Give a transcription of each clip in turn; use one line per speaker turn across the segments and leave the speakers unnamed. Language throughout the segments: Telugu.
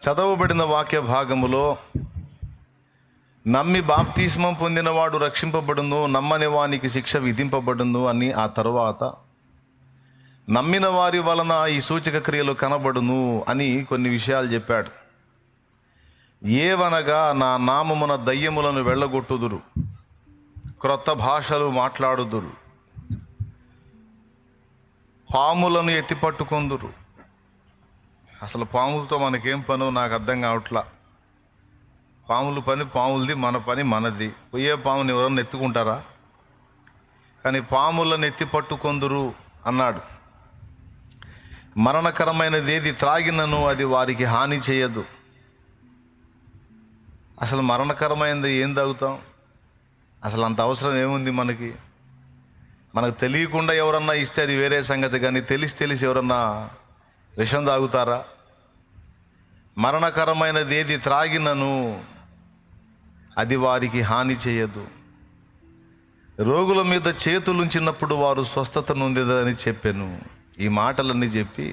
చదవబడిన వాక్య భాగములో నమ్మి బాప్తిస్మం పొందినవాడు రక్షింపబడును, నమ్మని వానికి శిక్ష విధింపబడును అని, ఆ తరువాత నమ్మిన వారి వలన ఈ సూచక క్రియలు కనబడును అని కొన్ని విషయాలు చెప్పాడు. ఏవనగా, నా నామమున దయ్యములను వెళ్ళగొట్టుదురు, క్రొత్త భాషలు మాట్లాడుదురు, పాములను ఎత్తిపట్టుకొందురు. అసలు పాములతో మనకేం పను నాకు అర్థం కావట్లా. పాముల పని పాములది, మన పని మనది. పోయే పాముని ఎవరన్నా ఎత్తుకుంటారా? కానీ పాములను ఎత్తిపట్టుకొందురు అన్నాడు. మరణకరమైనది ఏది త్రాగినను అది వారికి హాని చేయదు. అసలు మరణకరమైనది ఏం తాగుతాం? అసలు అంత అవసరం ఏముంది మనకి? మనకు తెలియకుండా ఎవరన్నా ఇస్తే అది వేరే సంగతి, కానీ తెలిసి ఎవరన్నా విషం తాగుతారా? మరణకరమైనది ఏది త్రాగినను అది వారికి హాని చేయదు. రోగుల మీద చేతులుంచినప్పుడు వారు స్వస్థత నొందేదని చెప్పాను. ఈ మాటలన్నీ చెప్పి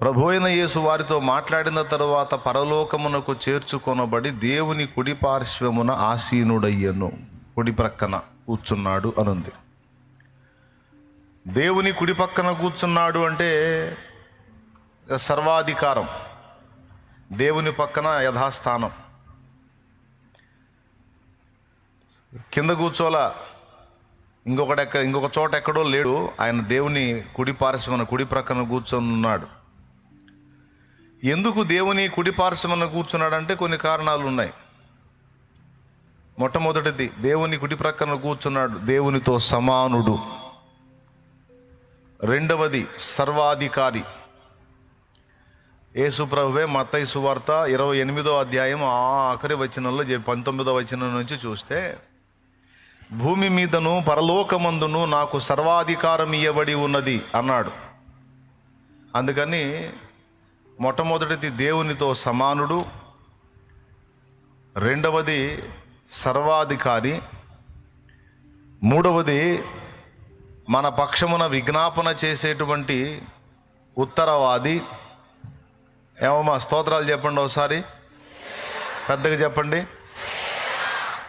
ప్రభువైన యేసు వారితో మాట్లాడిన తరువాత పరలోకమునకు చేర్చుకొనబడి దేవుని కుడి పార్శ్వమున ఆసీనుడయ్యను, కుడి ప్రక్కన కూర్చున్నాడు అనుంది. దేవుని కుడి పక్కన కూర్చున్నాడు అంటే సర్వాధికారం, దేవుని పక్కన యథాస్థానం. కింద కూర్చోలా, ఇంకొక చోట ఎక్కడో లేడు. ఆయన దేవుని కుడి పార్శ్వమున కుడి ప్రక్కన కూర్చొని ఉన్నాడు. ఎందుకు దేవుని కుడి పార్శ్వమున కూర్చున్నాడంటే కొన్ని కారణాలు ఉన్నాయి. మొట్టమొదటిది, దేవుని కుడి ప్రక్కన కూర్చున్నాడు, దేవునితో సమానుడు. రెండవది, సర్వాధికారి. యేసు ప్రభువే మత్తయి సువార్త 28వ అధ్యాయం ఆఖరి వచనంలో 19వ వచనం నుంచి చూస్తే, భూమి మీదను పరలోకమందును నాకు సర్వాధికారం ఇయ్యబడి ఉన్నది అన్నాడు. అందుకని మొట్టమొదటిది దేవునితో సమానుడు, రెండవది సర్వాధికారి, మూడవది మన పక్షమున విజ్ఞాపన చేసేటువంటి ఉత్తరవాది. ఏమమ్మా స్తోత్రాలు చెప్పండి, ఒకసారి పెద్దగా చెప్పండి,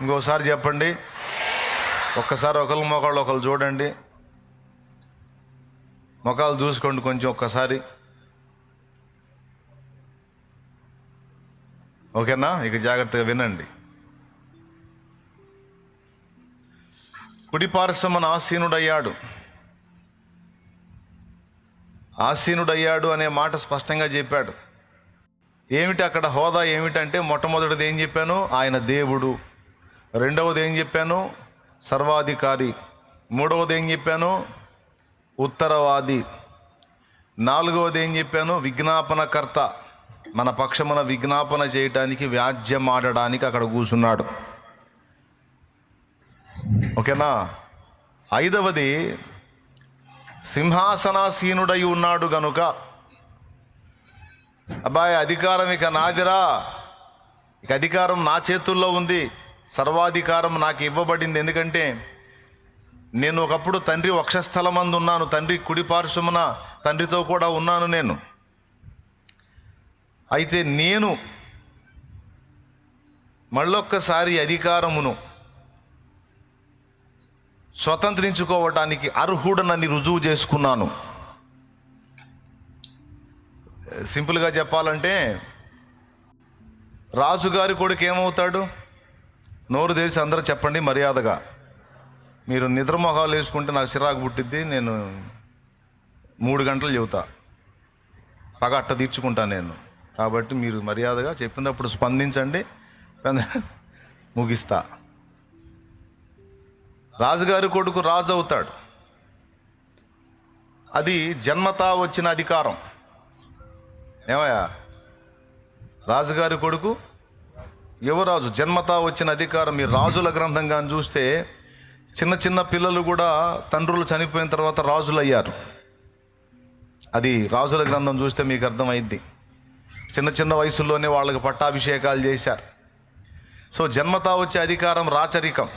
ఇంకోసారి చెప్పండి, ఒక్కసారి ఒకరి మొక్కలు ఒకరు చూడండి, మొఖాలు చూసుకోండి కొంచెం ఒక్కసారి. ఓకేనా? ఇక జాగ్రత్తగా వినండి. కుడి పార్శ్వమున ఆసీనుడయ్యాడు అనే మాట స్పష్టంగా చెప్పాడు. ఏమిటి అక్కడ హోదా ఏమిటంటే, మొట్టమొదటిది ఏం చెప్పాను? ఆయన దేవుడు. రెండవది ఏం చెప్పాను? సర్వాధికారి. మూడవది ఏం చెప్పాను? ఉత్తరవాది. నాలుగవది ఏం చెప్పాను? విజ్ఞాపనకర్త. మన పక్షమున విజ్ఞాపన చేయటానికి, వ్యాజ్యం ఆడడానికి అక్కడ కూర్చున్నాడు. ఓకేనా? ఐదవది, సింహాసనాసీనుడై ఉన్నాడు గనుక, అబ్బాయి అధికారం ఇక నాదిరా, ఇక అధికారం నా చేతుల్లో ఉంది, సర్వాధికారం నాకు ఇవ్వబడింది. ఎందుకంటే నేను ఒకప్పుడు తండ్రి వక్షస్థలమందు ఉన్నాను, తండ్రి కుడి పార్శ్వమున తండ్రితో కూడా ఉన్నాను నేను. అయితే నేను మళ్ళొక్కసారి అధికారమును స్వతంత్రించుకోవటానికి అర్హుడనని రుజువు చేసుకున్నాను. సింపుల్గా చెప్పాలంటే, రాజుగారి కొడుకు ఏమవుతాడు? నోరు తెరిచి అందరూ చెప్పండి మర్యాదగా. మీరు నిద్రమొహాలు వేసుకుంటే నాకు చిరాకు పుట్టిద్ది, నేను 3 గంటలు చెబుతా, పగ అట్ట తీర్చుకుంటాను నేను. కాబట్టి మీరు మర్యాదగా చెప్పినప్పుడు స్పందించండి, ముగిస్తా. రాజుగారి కొడుకు రాజు అవుతాడు. అది జన్మతా వచ్చిన అధికారం. ఏమయ్యా? రాజుగారి కొడుకు యువరాజు, జన్మతా వచ్చిన అధికారం. ఈ రాజుల గ్రంథంగా చూస్తే చిన్న పిల్లలు కూడా తండ్రులు చనిపోయిన తర్వాత రాజులు అయ్యారు. అది రాజుల గ్రంథం చూస్తే మీకు అర్థమైద్ది. చిన్న వయసుల్లోనే వాళ్ళకి పట్టాభిషేకాలు చేశారు. సో జన్మతా వచ్చే అధికారం రాచరికం.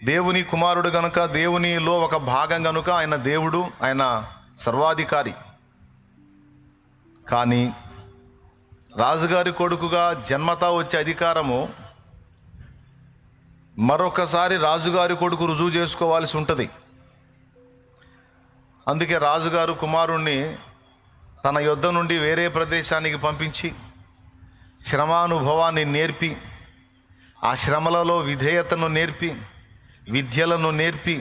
దేవుని కుమారుడు గనుక, దేవునిలో ఒక భాగం గనుక ఆయన దేవుడు, ఆయన సర్వాధికారి. కానీ రాజుగారి కొడుకుగా జన్మతా వచ్చే అధికారము మరొకసారి రాజుగారి కొడుకు రుజువు చేసుకోవాల్సి ఉంటుంది. అందుకే రాజుగారు కుమారుణ్ణి తన యొద్ద నుండి వేరే ప్రదేశానికి పంపించి శ్రమానుభవాన్ని నేర్పి, ఆ శ్రమలలో విధేయతను నేర్పి, విద్యలను నేర్పి,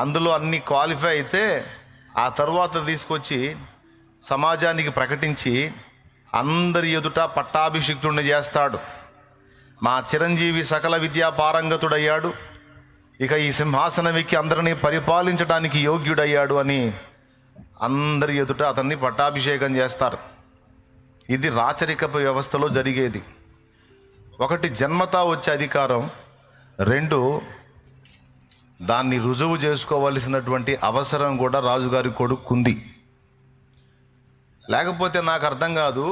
అందులో అన్ని క్వాలిఫై అయితే ఆ తరువాత తీసుకొచ్చి సమాజానికి ప్రకటించి అందరి ఎదుట పట్టాభిషిక్తుడిని చేస్తాడు. మా చిరంజీవి సకల విద్యా పారంగతుడయ్యాడు, ఇక ఈ సింహాసనం ఎక్కి అందరినీ పరిపాలించడానికి యోగ్యుడయ్యాడు అని అందరి ఎదుట అతన్ని పట్టాభిషేకం చేస్తారు. ఇది రాచరికపు వ్యవస్థలో జరిగేది. ఒకటి జన్మతా వచ్చే అధికారం, రెండు దాన్ని రుజువు చేసుకోవలసినటువంటి అవసరం కూడా రాజుగారి కొడుకుంది. లేకపోతే నాకు అర్థం కాదు,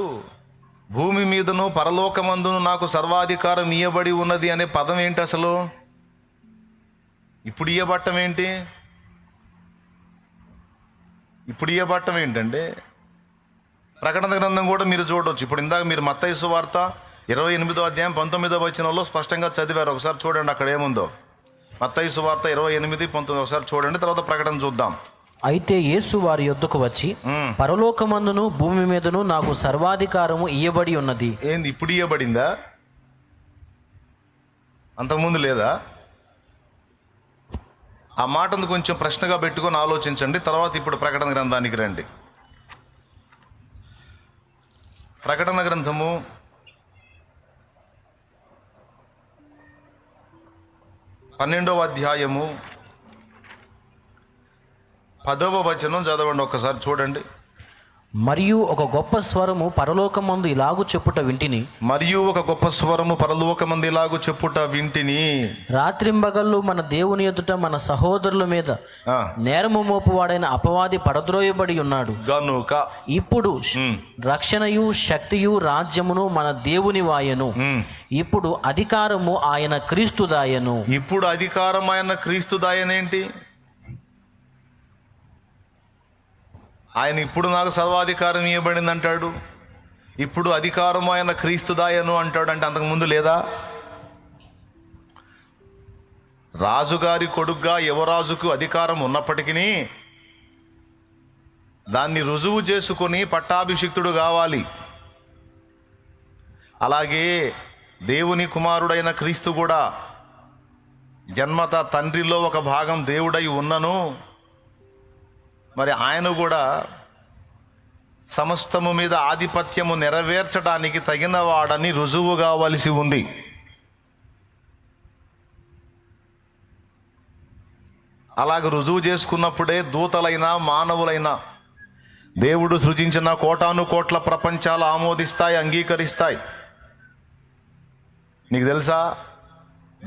భూమి మీదను పరలోకమందును నాకు సర్వాధికారం ఇయ్యబడి ఉన్నది అనే పదం ఏంటి అసలు? ఇప్పుడు ఇయ్యబట్టం ఏంటి? ఇప్పుడు ఇయ్యబట్టం ఏంటంటే ప్రకటన గ్రంథం కూడా మీరు చూడవచ్చు. ఇప్పుడు ఇందాక మీరు మత్తయి సువార్త 28వ అధ్యాయం 19వ వచనంలో స్పష్టంగా చదివారు. ఒకసారి చూడండి అక్కడ ఏముందో. మత్తయి సువార్త 28:19 ఒకసారి చూడండి, తర్వాత ప్రకటన చూద్దాం.
అయితే యేసు వారి యొద్దకు వచ్చి, పరలోకమందును భూమి మీదను నాకు సర్వాధికారము ఇయ్యబడి ఉన్నది.
ఏంది ఇప్పుడు ఇయ్యబడిందా? అంతకుముందు లేదా? ఆ మాటను కొంచెం ప్రశ్నగా పెట్టుకొని ఆలోచించండి. తర్వాత ఇప్పుడు ప్రకటన గ్రంథానికి రండి. ప్రకటన గ్రంథము 12వ అధ్యాయము 10వ వచనం చదవండి, ఒక్కసారి చూడండి.
మరియు ఒక గొప్ప స్వరము పరలోకమందు ఇలాగు చెప్పుట వింటిని.
మరియు ఒక గొప్ప స్వరము పరలోకమందు ఇలాగు చెప్పుట వింటిని.
రాత్రింబగళ్ళు మన దేవుని ఎదుట మన సహోదరుల మీద నేరము మోపువాడైన అపవాది పడద్రోయబడి ఉన్నాడు
గనుక
ఇప్పుడు రక్షణయు శక్తియు రాజ్యమును మన దేవుని వాయను. ఇప్పుడు అధికారము ఆయన క్రీస్తుదాయను.
ఇప్పుడు అధికారం ఆయన క్రీస్తుదాయనేంటి? ఆయన ఇప్పుడు నాకు సర్వాధికారం ఇవ్వబడింది అంటాడు, ఇప్పుడు అధికారం ఆయన క్రీస్తుదాయను అంటాడు. అంటే అంతకుముందు లేదా? రాజుగారి కొడుగ్గా యువరాజుకు అధికారం ఉన్నప్పటికీ దాన్ని రుజువు చేసుకొని పట్టాభిషిక్తుడు కావాలి. అలాగే దేవుని కుమారుడైన క్రీస్తు కూడా జన్మత తండ్రిలో ఒక భాగం దేవుడై ఉన్నను, మరి ఆయన కూడా సమస్తము మీద ఆధిపత్యము నెరవేర్చడానికి తగిన వాడని రుజువు కావలసి ఉంది. అలాగ రుజువు చేసుకున్నప్పుడే దూతలైనా మానవులైనా దేవుడు సృజించిన కోటాను కోట్ల ప్రపంచాలు ఆమోదిస్తాయి, అంగీకరిస్తాయి. నీకు తెలుసా,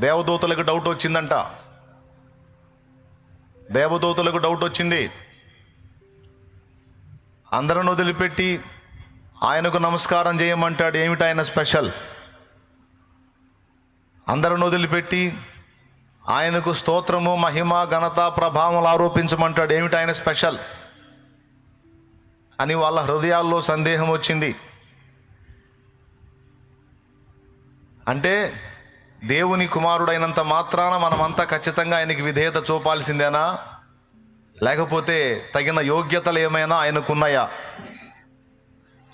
దేవదూతలకు డౌట్ వచ్చిందంట. దేవదూతలకు డౌట్ వచ్చింది. అందరిని వదిలిపెట్టి ఆయనకు నమస్కారం చేయమంటాడు. ఏమిటి ఆయన స్పెషల్? అందరిని వదిలిపెట్టి ఆయనకు స్తోత్రము మహిమ ఘనత ప్రభావములు ఆరోపించమంటాడు. ఏమిటి ఆయన స్పెషల్ అని వాళ్ళ హృదయాల్లో సందేహం వచ్చింది. అంటే దేవుని కుమారుడైనంత మాత్రాన మనమంతా ఖచ్చితంగా ఆయనకి విధేయత చూపాల్సిందేనా? లేకపోతే తగిన యోగ్యతలు ఏమైనా ఆయనకున్నాయా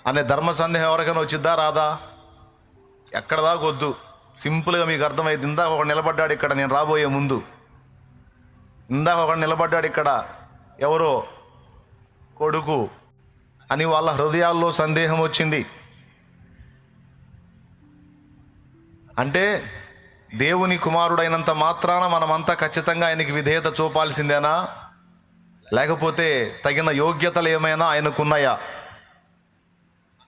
అనే ధర్మ సందేహం ఎవరికైనా వచ్చిద్దా రాదా? ఎక్కడ దాకా వద్దు, సింపుల్గా మీకు అర్థమైంది. ఇందాక ఒకడు నిలబడ్డాడు ఇక్కడ, నేను రాబోయే ముందు. ఇందాక ఒకడు నిలబడ్డాడు ఇక్కడ, ఎవరో కొడుకు అని వాళ్ళ హృదయాల్లో సందేహం వచ్చింది. అంటే దేవుని కుమారుడైనంత మాత్రాన మనమంతా ఖచ్చితంగా ఆయనకి విధేయత చూపాల్సిందేనా? లేకపోతే తగిన యోగ్యతలు ఏమైనా ఆయనకున్నాయా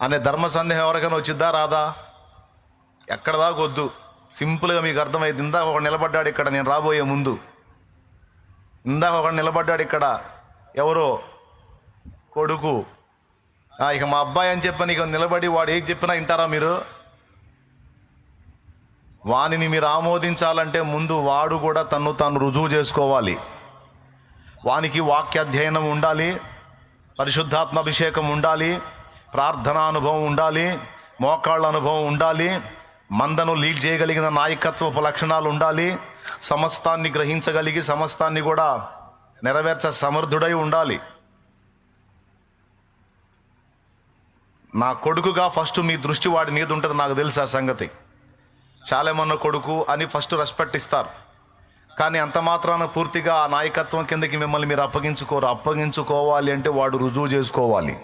అనే ధర్మ సందేహం ఎవరికైనా వచ్చిద్దా రాదా? ఎక్కడ దాకా వద్దు, సింపుల్గా మీకు అర్థమైంది. ఇందాక ఒకడు నిలబడ్డాడు ఇక్కడ, నేను రాబోయే ముందు. ఇందాక ఒకడు నిలబడ్డాడు ఇక్కడ, ఎవరో కొడుకు. ఇక మా అబ్బాయి అని చెప్పని ఇక నిలబడి వాడు ఏది చెప్పినా వింటారా మీరు? వానిని మీరు ఆమోదించాలంటే ముందు వాడు కూడా తన్ను తాను రుజువు చేసుకోవాలి. వానికి వాక్యాధ్యయనం ఉండాలి, పరిశుద్ధాత్మ అభిషేకం ఉండాలి, ప్రార్థనా అనుభవం ఉండాలి, మోకాళ్ళ అనుభవం ఉండాలి, మందను లీడ్ చేయగలిగిన నాయకత్వపు లక్షణాలు ఉండాలి, సమస్తాన్ని గ్రహించగలిగి సమస్తాన్ని కూడా నెరవేర్చ సమర్థుడై ఉండాలి. నా కొడుకుగా ఫస్ట్ మీ దృష్టి వాడి మీద ఉంటుంది, నాకు తెలుసు ఆ సంగతి. చాలామన్న కొడుకు అని ఫస్ట్ రెస్పెక్ట్ ఇస్తారు, కానీ అంత మాత్రాన పూర్తిగా ఆ నాయకత్వం కిందకి మిమ్మల్ని మీరు అప్పగించుకోరు. అప్పగించుకోవాలి అంటే వాడు రుజువు చేసుకోవాలి.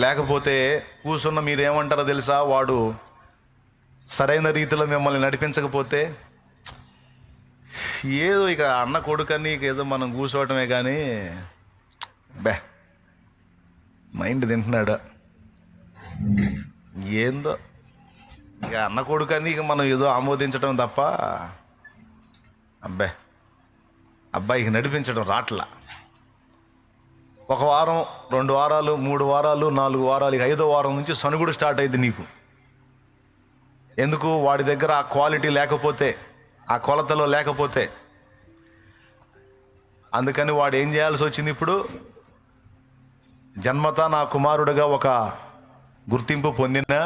లేకపోతే కూర్చున్న మీరేమంటారో తెలుసా, వాడు సరైన రీతిలో మిమ్మల్ని నడిపించకపోతే ఏదో ఇక అన్న కొడుకని ఏదో మనం కూర్చోవటమే కానీ మైండ్ తింటున్నాడు ఏందో. ఇక అన్న కొడుకని ఇక మనం ఏదో ఆమోదించడం తప్ప అబ్బాయికి నడిపించడం రాట్లా. 1 వారం 2 వారాలు 3 వారాలు 4 వారాలు, ఇక 5వ వారం నుంచి సనుగుడు స్టార్ట్ అయింది నీకు. ఎందుకు? వాడి దగ్గర ఆ క్వాలిటీ లేకపోతే, ఆ కొలతలో లేకపోతే. అందుకని వాడు ఏం చేయాల్సి వచ్చింది ఇప్పుడు? జన్మత నా కుమారుడుగా ఒక గుర్తింపు పొందిన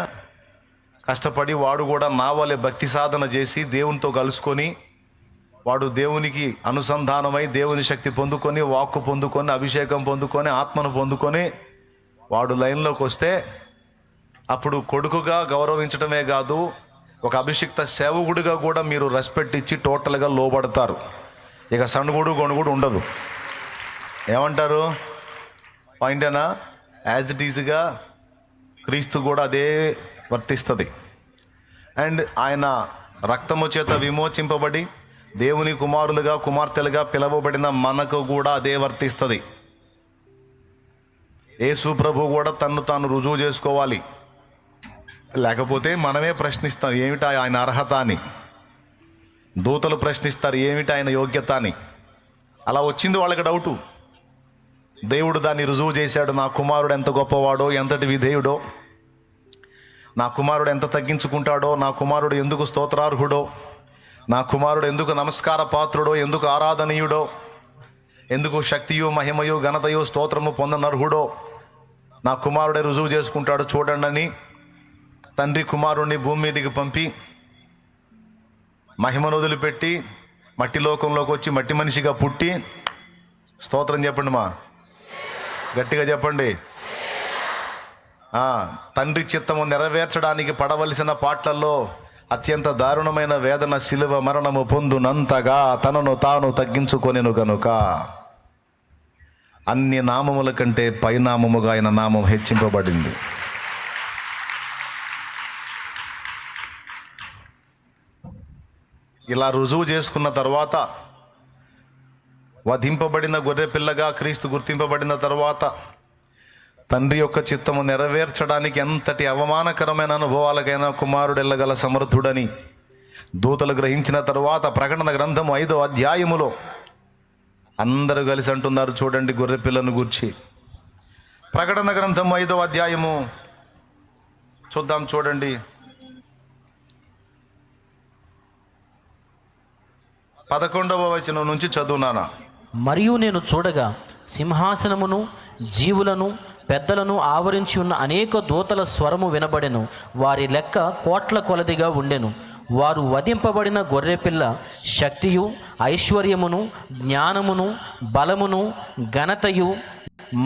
కష్టపడి వాడు కూడా నా వలె భక్తి సాధన చేసి దేవునితో కలుసుకొని, వాడు దేవునికి అనుసంధానమై దేవుని శక్తి పొందుకొని, వాక్కు పొందుకొని, అభిషేకం పొందుకొని, ఆత్మను పొందుకొని వాడు లైన్లోకి వస్తే అప్పుడు కొడుకుగా గౌరవించడమే కాదు, ఒక అభిషిక్త సేవకుడిగా కూడా మీరు రెస్పెక్ట్ ఇచ్చి టోటల్గా లోబడతారు. ఇక సణుగుడు గొణుగుడు ఉండదు. ఏమంటారు? పాయింటేనా? యాజ్ ఇట్ ఈజ్గా క్రీస్తు కూడా అదే వర్తిస్తుంది. అండ్ ఆయన రక్తము చేత విమోచింపబడి దేవుని కుమారులుగా కుమార్తెలుగా పిలవబడిన మనకు కూడా అదే వర్తిస్తుంది. యేసు ప్రభు కూడా తన్ను తాను రుజువు చేసుకోవాలి. లేకపోతే మనమే ప్రశ్నిస్తాం ఏమిటా ఆయన అర్హత అని, దూతలు ప్రశ్నిస్తారు ఏమిటి ఆయన యోగ్యత అని. అలా వచ్చింది వాళ్ళకి డౌటు. దేవుడు దాన్ని రుజువు చేశాడు. నా కుమారుడు ఎంత గొప్పవాడో, ఎంతటి విధేయుడో, నా కుమారుడు ఎంత తగ్గించుకుంటాడో, నా కుమారుడు ఎందుకు స్తోత్రార్హుడో, నా కుమారుడు ఎందుకు నమస్కార పాత్రుడో, ఎందుకు ఆరాధనీయుడో, ఎందుకు శక్తియు మహిమయు ఘనతయు స్తోత్రము పొందనర్హుడో నా కుమారుడే రుజువు చేసుకుంటాడు చూడండి అని తండ్రి కుమారుణ్ణి భూమి మీదకి పంపి మహిమను వదిలిపెట్టి మట్టి లోకంలోకి వచ్చి మట్టి మనిషిగా పుట్టి, స్తోత్రం చెప్పండి మా గట్టిగా చెప్పండి, తండ్రి చిత్తము నెరవేర్చడానికి పడవలసిన పాటలలో అత్యంత దారుణమైన వేదన శిలువ మరణము పొందునంతగా తనను తాను తగ్గించుకొనెను గనుక అన్ని నామముల కంటే పైనామముగా ఆయన నామం హెచ్చింపబడింది. ఇలా రుజువు చేసుకున్న తర్వాత, వధింపబడిన గొర్రెపిల్లగా క్రీస్తు గుర్తింపబడిన తర్వాత తండ్రి యొక్క చిత్తము నెరవేర్చడానికి ఎంతటి అవమానకరమైన అనుభవాలకైనా కుమారుడు వెళ్ళగల సమర్థుడని దూతలు గ్రహించిన తరువాత ప్రకటన గ్రంథము 5వ అధ్యాయములో అందరూ కలిసి అంటున్నారు చూడండి గొర్రెపిల్లను గూర్చి. ప్రకటన గ్రంథం 5వ అధ్యాయము చూద్దాం చూడండి. 11వ వచనం నుంచి చదువునానా.
మరియు నేను చూడగా సింహాసనమును జీవులను పెద్దలను ఆవరించి ఉన్న అనేక దూతల స్వరము వినబడెను. వారి లెక్క కోట్ల కొలదిగా ఉండెను. వారు వధింపబడిన గొర్రెపిల్ల శక్తియు ఐశ్వర్యమును జ్ఞానమును బలమును ఘనతయు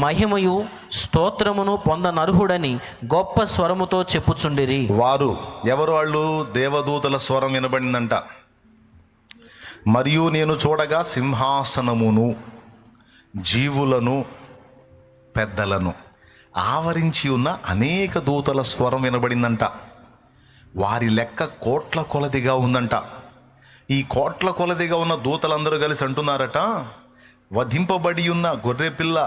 మహిమయు స్తోత్రమును పొందనర్హుడని గొప్ప స్వరముతో చెప్పుచుండిరి.
వారు ఎవరు? వాళ్ళు దేవదూతల స్వరం వినబడిందంట. మరియు నేను చూడగా సింహాసనమును జీవులను పెద్దలను ఆవరించి ఉన్న అనేక దూతల స్వరం వినబడిందంట. వారి లెక్క కోట్ల కొలదిగా ఉందంట. ఈ కోట్ల కొలదిగా ఉన్న దూతలందరూ కలిసి అంటున్నారట, వధింపబడి ఉన్న గొర్రెపిల్ల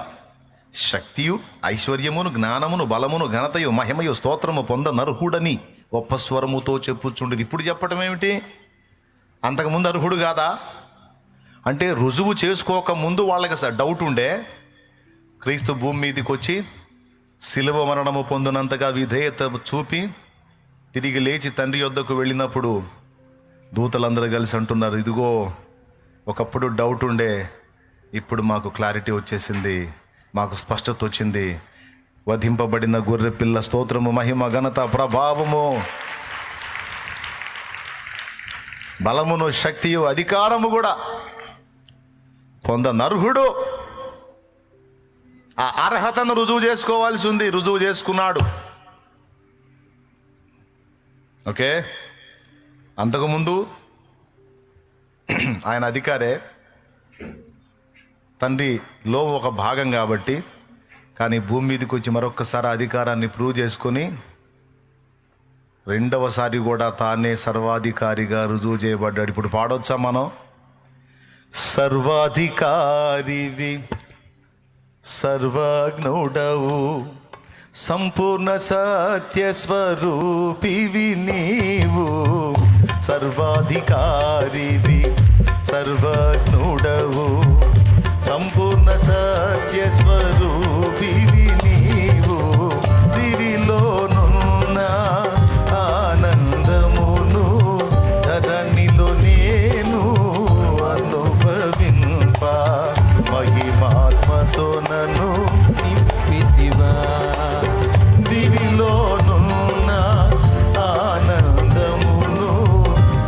శక్తియు ఐశ్వర్యమును జ్ఞానమును బలమును ఘనతయు మహిమయు స్తోత్రము పొందనర్హుడని గొప్ప స్వరముతో చెప్పుచుండేది. ఇప్పుడు చెప్పటం ఏమిటి? అంతకుముందు అర్హుడు కాదా అంటే రుజువు చేసుకోక ముందు వాళ్ళకి డౌట్ ఉండే. క్రీస్తు భూమి మీదకి వచ్చి శిలువ మరణము పొందినంతగా విధేయత చూపి తిరిగి లేచి తండ్రి యొద్దకు వెళ్ళినప్పుడు దూతలందరూ కలిసి అంటున్నారు, ఇదిగో ఒకప్పుడు డౌట్ ఉండే, ఇప్పుడు మాకు క్లారిటీ వచ్చేసింది, మాకు స్పష్టత వచ్చింది. వధింపబడిన గొర్రె పిల్ల స్తోత్రము, మహిమ, ఘనత, ప్రభావము, బలమును, శక్తియు, అధికారము కూడా పొందనర్హుడు. ఆ అర్హతను రుజువు చేసుకోవాల్సి ఉంది, రుజువు చేసుకున్నాడు. ఓకే, అంతకుముందు ఆయన అధికారే, తండ్రిలో ఒక భాగం కాబట్టి. కానీ భూమి మీదకి వచ్చి మరొక్కసారి అధికారాన్ని ప్రూవ్ చేసుకొని రెండవసారి కూడా తానే సర్వాధికారిగా రుజువు చేయబడ్డాడు. ఇప్పుడు పాడొచ్చా మనం? సర్వాధికారివి, సర్వజ్ఞుడవు, సంపూర్ణ సత్య స్వరూపివి నీవు. సర్వాధికారివి, సర్వజ్ఞుడవు, సంపూర్ణ సత్య స్వరూపివి నీవు. దివిలోనున్న ఆనందమును ధరణిలో నేను అనుభవింప, మహిమాత్మతో నన్ను నింపితివా. దివిలోనున్న ఆనందమును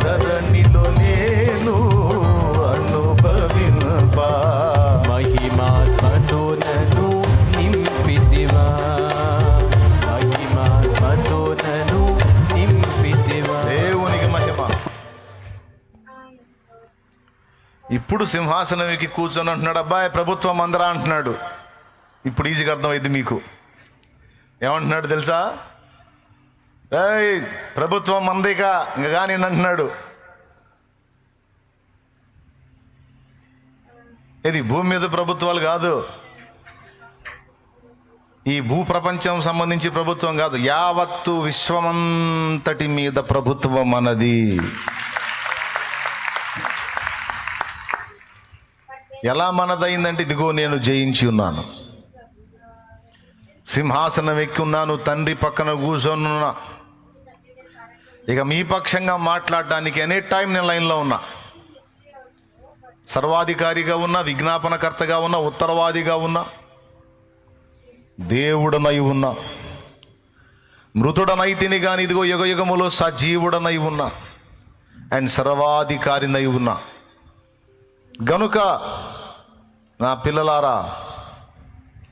ధరణిలో నేను అనుభవింప,
మహిమాత్మతో నన్ను నింపితివా, మహిమాత్మతో నన్ను నింపితివా.
దేవునికి మహిమ. ఇప్పుడు సింహాసనం ఎక్కి కూర్చొని అంటున్నాడు, అబ్బాయి ప్రభుత్వం అందరా అంటున్నాడు. ఇప్పుడు ఈజీగా అర్థమైంది మీకు. ఏమంటున్నాడు తెలుసా? ఏయ్ ప్రభుత్వం మందిక ఇంకా కానీ అంటున్నాడు. ఇది భూమి మీద ప్రభుత్వాలు కాదు, ఈ భూ ప్రపంచం సంబంధించి ప్రభుత్వం కాదు, యావత్తు విశ్వమంతటి మీద ప్రభుత్వం అన్నది. ఎలా మనదైందంటే, ఇదిగో నేను జయించి ఉన్నాను, సింహాసనం ఎక్కి ఉన్నాను, తండ్రి పక్కన కూర్చొనున్నా. ఇక మీ పక్షంగా మాట్లాడడానికి ఎనీ టైం నేను లైన్లో ఉన్నా. సర్వాధికారిగా ఉన్నా, విజ్ఞాపనకర్తగా ఉన్నా, ఉత్తరవాదిగా ఉన్నా, దేవుడనై ఉన్నా, మృతుడనైతిని కానీ ఇదిగో యుగ యుగములో సజీవుడనై ఉన్నా, అండ్ సర్వాధికారినై ఉన్నా. గనుక నా పిల్లలారా,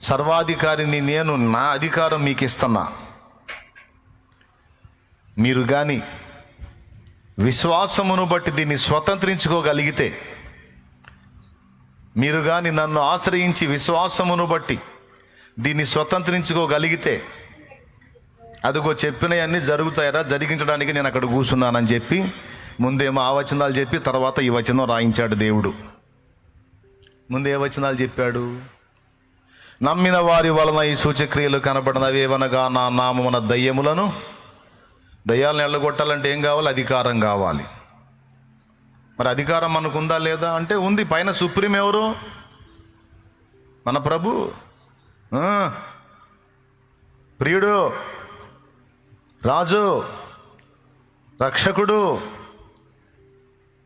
సర్వాధికారిని నేను, నా అధికారం మీకు ఇస్తున్నా. మీరు కానీ విశ్వాసమును బట్టి దీన్ని స్వతంత్రించుకోగలిగితే, మీరు కానీ నన్ను ఆశ్రయించి విశ్వాసమును బట్టి దీన్ని స్వతంత్రించుకోగలిగితే, అదిగో చెప్పినవన్నీ జరుగుతాయరా, జరిగించడానికి నేను అక్కడ కూర్చున్నానని చెప్పి ముందేమో ఆ వచనాలు చెప్పి తర్వాత ఈ వచనం రాయించాడు దేవుడు. ముందే వచనాలు చెప్పాడు, నమ్మిన వారి వలన ఈ సూచక్రియలు కనబడినవేవనగా నా నామమున దయ్యాలను ఎళ్ళగొట్టాలంటే ఏం కావాలి? అధికారం కావాలి. మరి అధికారం మనకుందా లేదా అంటే ఉంది. పైన సుప్రీం ఎవరు? మన ప్రభు, ప్రియుడు, రాజు, రక్షకుడు,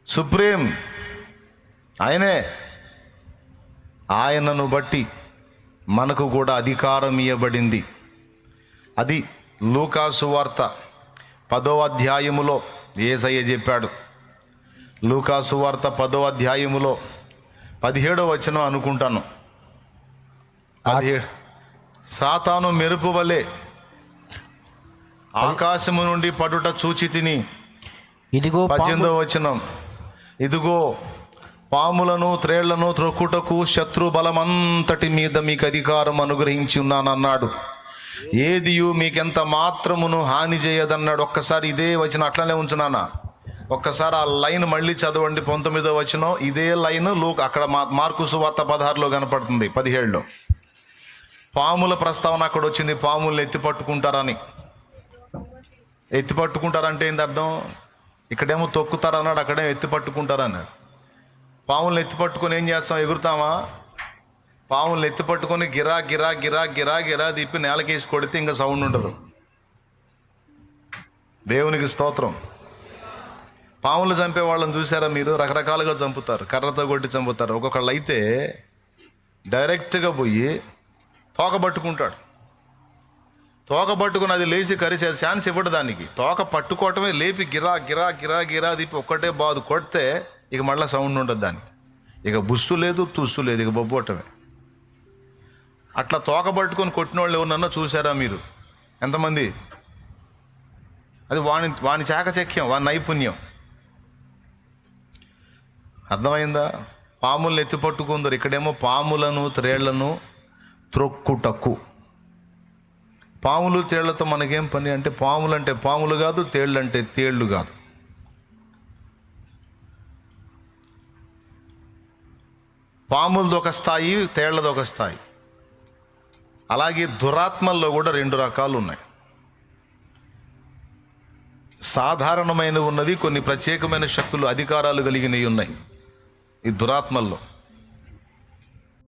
సుప్రీం ఆయనే. ఆయనను బట్టి మనకు కూడా అధికారం ఇవ్వబడింది. అది లూకాసు వార్త 10వ అధ్యాయములో యేసయ్య చెప్పాడు. లూకాసు వార్త 10వ అధ్యాయములో 17వ వచనం అనుకుంటాను. 17 సాతాను మెరుపు వలె ఆకాశము నుండి పడుట చూచి తిని,
ఇదిగో
18వ వచనం, ఇదిగో పాములను త్రేళ్లను త్రొక్కుటకు శత్రు బలమంతటి మీద మీకు అధికారం అనుగ్రహించి ఉన్నానన్నాడు. ఏదియు మీకెంత మాత్రమును హాని చేయదన్నాడు. ఒక్కసారి ఇదే వచనం అట్లనే ఉంచున్నానా, ఒక్కసారి ఆ లైన్ మళ్ళీ చదవండి. 19వ వచనం ఇదే లైన్ అక్కడ మార్కు సువార్త 16లో కనపడుతుంది. 17లో పాముల ప్రస్తావన అక్కడ వచ్చింది. పాములను ఎత్తి పట్టుకుంటారని. ఎత్తి పట్టుకుంటారంటే ఏంటి అర్థం? ఇక్కడేమో తొక్కుతారన్నాడు, అక్కడేమో ఎత్తి పట్టుకుంటారన్నాడు. పాములను ఎత్తి పట్టుకొని ఏం చేస్తాం? ఎగురుతామా? పాములను ఎత్తి పట్టుకొని గిరా గిరా గిరా గిరా గిరా తిప్పి నేలకేసి కొడితే ఇంకా సౌండ్ ఉండదు. దేవునికి స్తోత్రం. పాములు చంపే వాళ్ళని చూసారా మీరు? రకరకాలుగా చంపుతారు, కర్రతో కొట్టి చంపుతారు. ఒక్కొక్కళ్ళు అయితే డైరెక్ట్గా పోయి తోక పట్టుకుంటాడు. తోక పట్టుకుని అది లేచి కరిసే ఛాన్స్ ఇవ్వడు దానికి. తోక పట్టుకోవటమే, లేపి గిరా గిరా గిరా గిరా తిప్పి ఒక్కటే బాదు కొడితే ఇక మళ్ళీ సౌండ్ ఉండదు దానికి. ఇక బుస్సు లేదు, తుస్సు లేదు, ఇక బొబ్బోటమే. అట్లా తోక పట్టుకొని కొట్టిన వాళ్ళు ఎవరన్నా చూసారా మీరు? ఎంతమంది? అది వాని చాకచక్యం, వాని నైపుణ్యం. అర్థమైందా? పాములను ఎత్తి పట్టుకుందరు, ఇక్కడేమో పాములను త్రేళ్లను త్రొక్కుటకు. పాములు తేళ్లతో మనకేం పని అంటే, పాములు అంటే పాములు కాదు, తేళ్ళు అంటే తేళ్ళు కాదు. పాములది ఒక స్థాయి, తేళ్లది ఒక స్థాయి. అలాగే దురాత్మల్లో కూడా 2 రకాలు ఉన్నాయి. సాధారణమైనవి ఉన్నవి, కొన్ని ప్రత్యేకమైన శక్తులు, అధికారాలు కలిగినవి ఉన్నాయి ఈ దురాత్మల్లో.